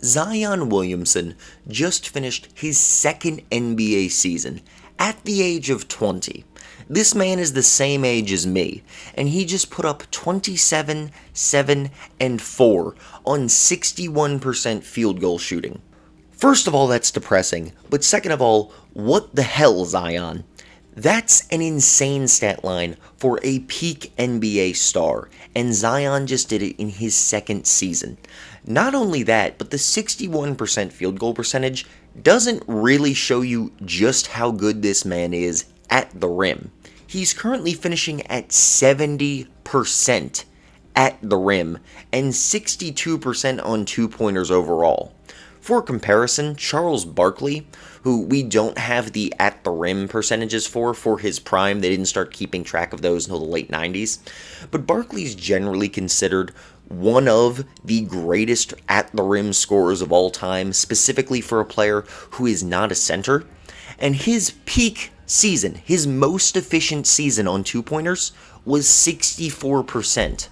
Zion Williamson just finished his second NBA season at the age of 20. This man is the same age as me, and he just put up 27, 7, and 4 on 61% field goal shooting. First of all, that's depressing, but second of all, what the hell, Zion? That's an insane stat line for a peak NBA star, and Zion just did it in his second season. Not only that, but the 61% field goal percentage doesn't really show you just how good this man is at the rim. He's currently finishing at 70% at the rim and 62% on two-pointers overall. For comparison, Charles Barkley, who we don't have the at the rim percentages for his prime, they didn't start keeping track of those until the late 90s, but Barkley's generally considered one of the greatest at the rim scorers of all time, specifically for a player who is not a center, and his peak season, his most efficient season on two-pointers, was 64%.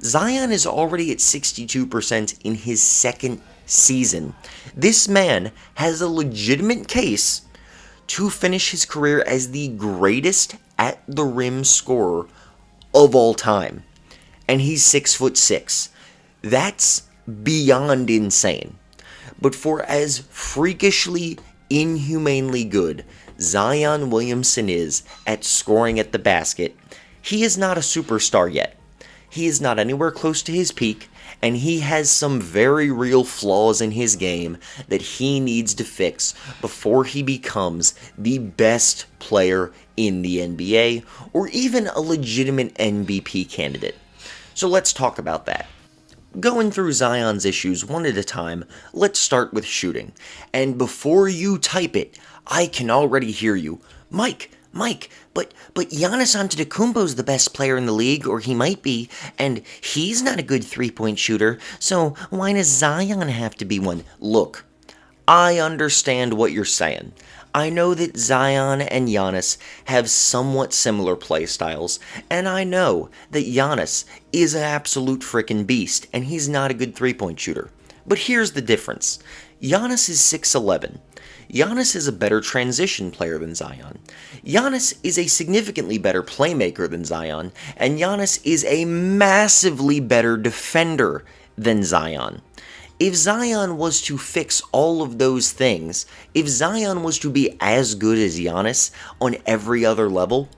Zion is already at 62% in his second season. This man has a legitimate case to finish his career as the greatest at the rim scorer of all time. And he's 6'6". That's beyond insane. But for as freakishly, inhumanely good Zion Williamson is at scoring at the basket, he is not a superstar yet. He is not anywhere close to his peak, and he has some very real flaws in his game that he needs to fix before he becomes the best player in the NBA, or even a legitimate MVP candidate. So let's talk about that. Going through Zion's issues one at a time, let's start with shooting. And before you type it, I can already hear you. Mike, but Giannis Antetokounmpo's the best player in the league, or he might be, and he's not a good three-point shooter, so why does Zion have to be one? Look, I understand what you're saying. I know that Zion and Giannis have somewhat similar play styles, and I know that Giannis is an absolute frickin' beast, and he's not a good three-point shooter. But here's the difference. Giannis is 6'11". Giannis is a better transition player than Zion. Giannis is a significantly better playmaker than Zion, and Giannis is a massively better defender than Zion. If Zion was to fix all of those things, if Zion was to be as good as Giannis on every other level,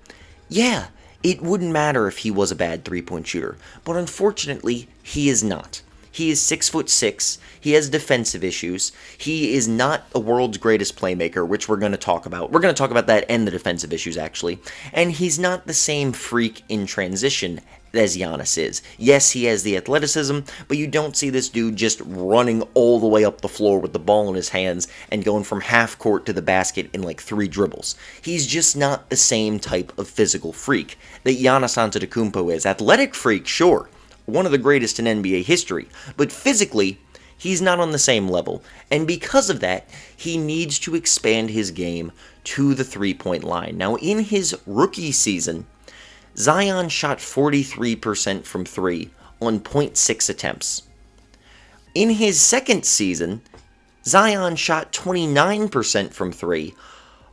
yeah, it wouldn't matter if he was a bad three-point shooter, but unfortunately, he is not. He is 6'6", he has defensive issues, he is not the world's greatest playmaker, which we're going to talk about. We're going to talk about that and the defensive issues, actually. And he's not the same freak in transition as Giannis is. Yes, he has the athleticism, but you don't see this dude just running all the way up the floor with the ball in his hands and going from half court to the basket in like 3 dribbles. He's just not the same type of physical freak that Giannis Antetokounmpo is. Athletic freak, sure. One of the greatest in NBA history, but physically, he's not on the same level, and because of that, he needs to expand his game to the three-point line. Now, in his rookie season, Zion shot 43% from 3 on 0.6 attempts. In his second season, Zion shot 29% from 3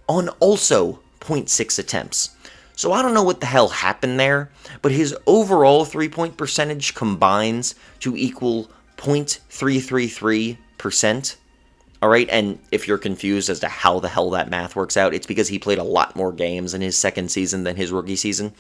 on also 0.6 attempts. So I don't know what the hell happened there, but his overall three-point percentage combines to equal 0.333%. Alright, and if you're confused as to how the hell that math works out, it's because he played a lot more games in his second season than his rookie season.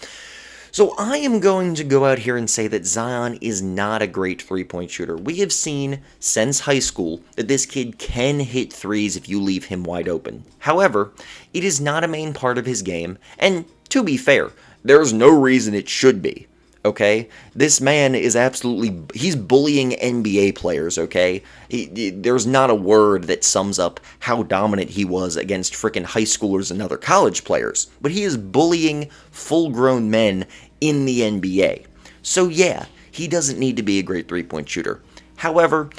So I am going to go out here and say that Zion is not a great three-point shooter. We have seen since high school that this kid can hit threes if you leave him wide open. However, it is not a main part of his game, and to be fair, there's no reason it should be. Okay? This man is he's bullying NBA players, okay? There's not a word that sums up how dominant he was against frickin' high schoolers and other college players. But he is bullying full-grown men in the NBA. So yeah, he doesn't need to be a great three-point shooter. However,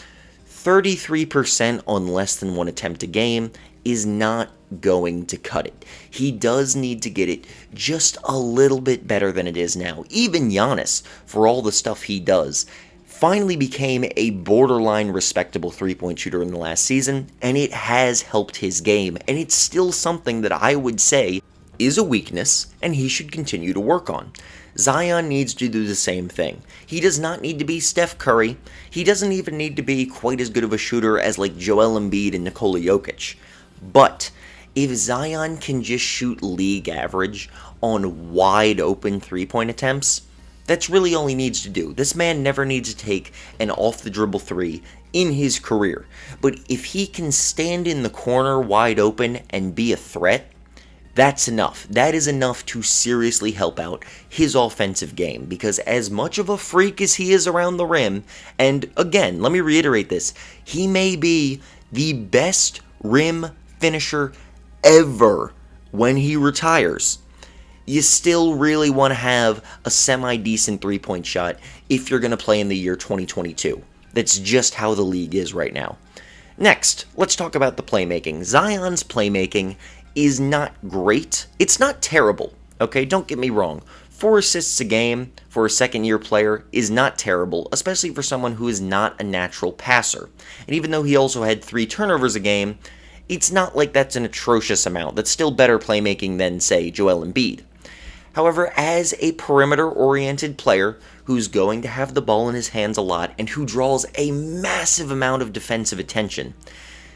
33% on less than 1 attempt a game is not going to cut it. He does need to get it just a little bit better than it is now. Even Giannis, for all the stuff he does, finally became a borderline respectable three-point shooter in the last season, and it has helped his game, and it's still something that I would say is a weakness, and he should continue to work on. Zion needs to do the same thing. He does not need to be Steph Curry. He doesn't even need to be quite as good of a shooter as like Joel Embiid and Nikola Jokic. But if Zion can just shoot league average on wide open three-point attempts, that's really all he needs to do. This man never needs to take an off-the-dribble three in his career. But if he can stand in the corner wide open and be a threat, that's enough. That is enough to seriously help out his offensive game, because as much of a freak as he is around the rim, and again, let me reiterate this, he may be the best rim finisher ever when he retires. You still really want to have a semi-decent three-point shot if you're going to play in the year 2022. That's just how the league is right now. Next, let's talk about the playmaking. Zion's playmaking is not great. It's not terrible, okay? Don't get me wrong. 4 assists a game for a second-year player is not terrible, especially for someone who is not a natural passer. And even though he also had 3 turnovers a game, it's not like that's an atrocious amount. That's still better playmaking than, say, Joel Embiid. However, as a perimeter-oriented player who's going to have the ball in his hands a lot and who draws a massive amount of defensive attention,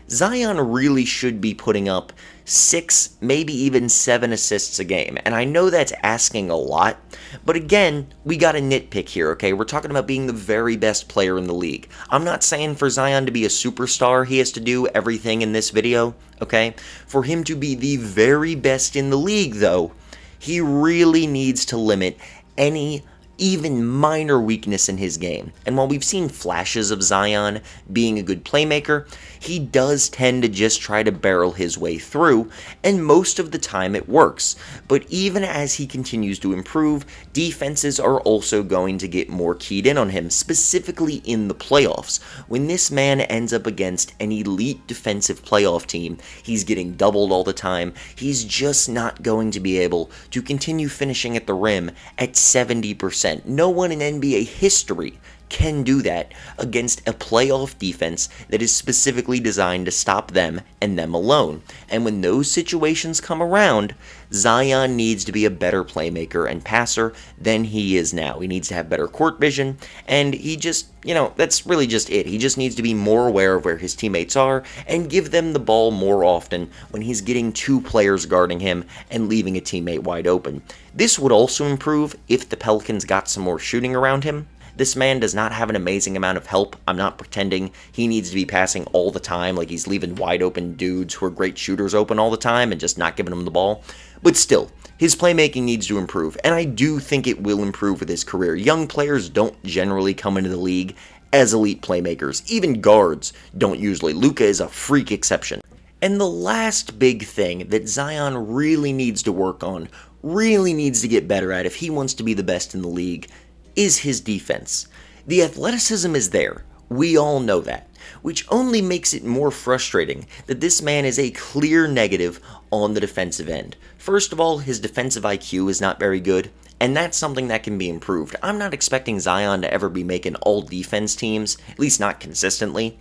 Zion really should be putting up 6, maybe even 7 assists a game. And I know that's asking a lot, but again, we got a nitpick here, okay? We're talking about being the very best player in the league. I'm not saying for Zion to be a superstar, he has to do everything in this video, okay? For him to be the very best in the league, though, he really needs to limit any even minor weakness in his game. And while we've seen flashes of Zion being a good playmaker, he does tend to just try to barrel his way through, and most of the time it works. But even as he continues to improve, defenses are also going to get more keyed in on him, specifically in the playoffs. When this man ends up against an elite defensive playoff team, he's getting doubled all the time. He's just not going to be able to continue finishing at the rim at 70%. No one in NBA history can do that against a playoff defense that is specifically designed to stop them and them alone. And when those situations come around, Zion needs to be a better playmaker and passer than he is now. He needs to have better court vision, and he just, that's really just it. He just needs to be more aware of where his teammates are and give them the ball more often when he's getting 2 players guarding him and leaving a teammate wide open. This would also improve if the Pelicans got some more shooting around him. This man does not have an amazing amount of help. I'm not pretending he needs to be passing all the time, like he's leaving wide open dudes who are great shooters open all the time and just not giving them the ball. But still, his playmaking needs to improve, and I do think it will improve with his career. Young players don't generally come into the league as elite playmakers. Even guards don't usually. Luka is a freak exception. And the last big thing that Zion really needs to work on, really needs to get better at if he wants to be the best in the league, is his defense. The athleticism is there. We all know that. Which only makes it more frustrating that this man is a clear negative on the defensive end. First of all, his defensive IQ is not very good, and that's something that can be improved. I'm not expecting Zion to ever be making all defense teams, at least not consistently,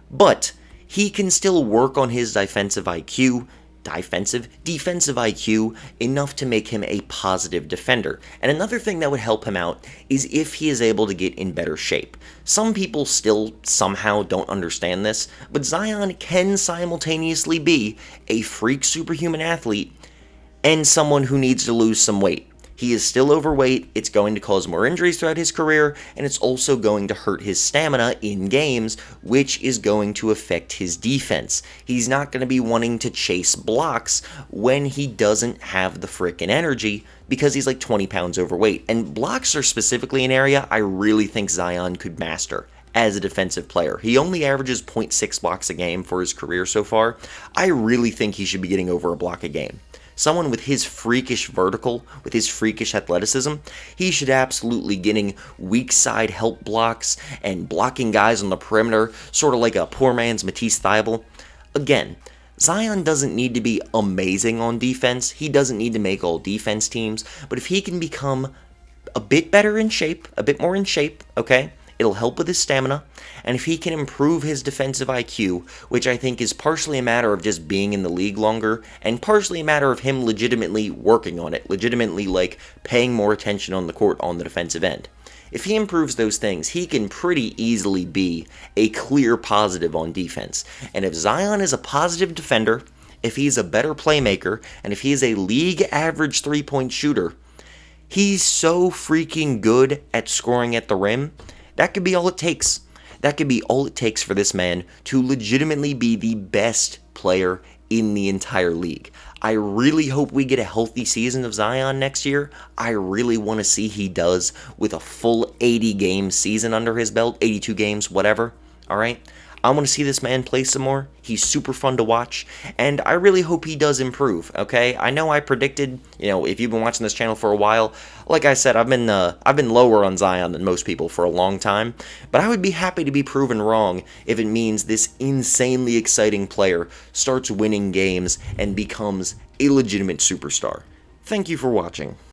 but he can still work on his defensive IQ enough to make him a positive defender. And another thing that would help him out is if he is able to get in better shape. Some people still somehow don't understand this, but Zion can simultaneously be a freak superhuman athlete and someone who needs to lose some weight. He is still overweight, it's going to cause more injuries throughout his career, and it's also going to hurt his stamina in games, which is going to affect his defense. He's not going to be wanting to chase blocks when he doesn't have the frickin' energy because he's like 20 pounds overweight. And blocks are specifically an area I really think Zion could master as a defensive player. He only averages 0.6 blocks a game for his career so far. I really think he should be getting over a block a game. Someone with his freakish vertical, with his freakish athleticism, he should absolutely getting weak side help blocks and blocking guys on the perimeter, sort of like a poor man's Matisse Thybulle. Again, Zion doesn't need to be amazing on defense. He doesn't need to make all defense teams, but if he can become a bit better in shape, a bit more in shape, okay? It'll help with his stamina, and if he can improve his defensive IQ, which I think is partially a matter of just being in the league longer, and partially a matter of him legitimately working on it, legitimately like paying more attention on the court on the defensive end. If he improves those things, he can pretty easily be a clear positive on defense. And if Zion is a positive defender, if he's a better playmaker, and if he is a league average three-point shooter, he's so freaking good at scoring at the rim. That could be all it takes. That could be all it takes for this man to legitimately be the best player in the entire league. I really hope we get a healthy season of Zion next year. I really want to see he does with a full 80-game season under his belt, 82 games, whatever, all right? I want to see this man play some more. He's super fun to watch, and I really hope he does improve, okay? I know I predicted, if you've been watching this channel for a while, like I said, I've been lower on Zion than most people for a long time, but I would be happy to be proven wrong if it means this insanely exciting player starts winning games and becomes a legitimate superstar. Thank you for watching.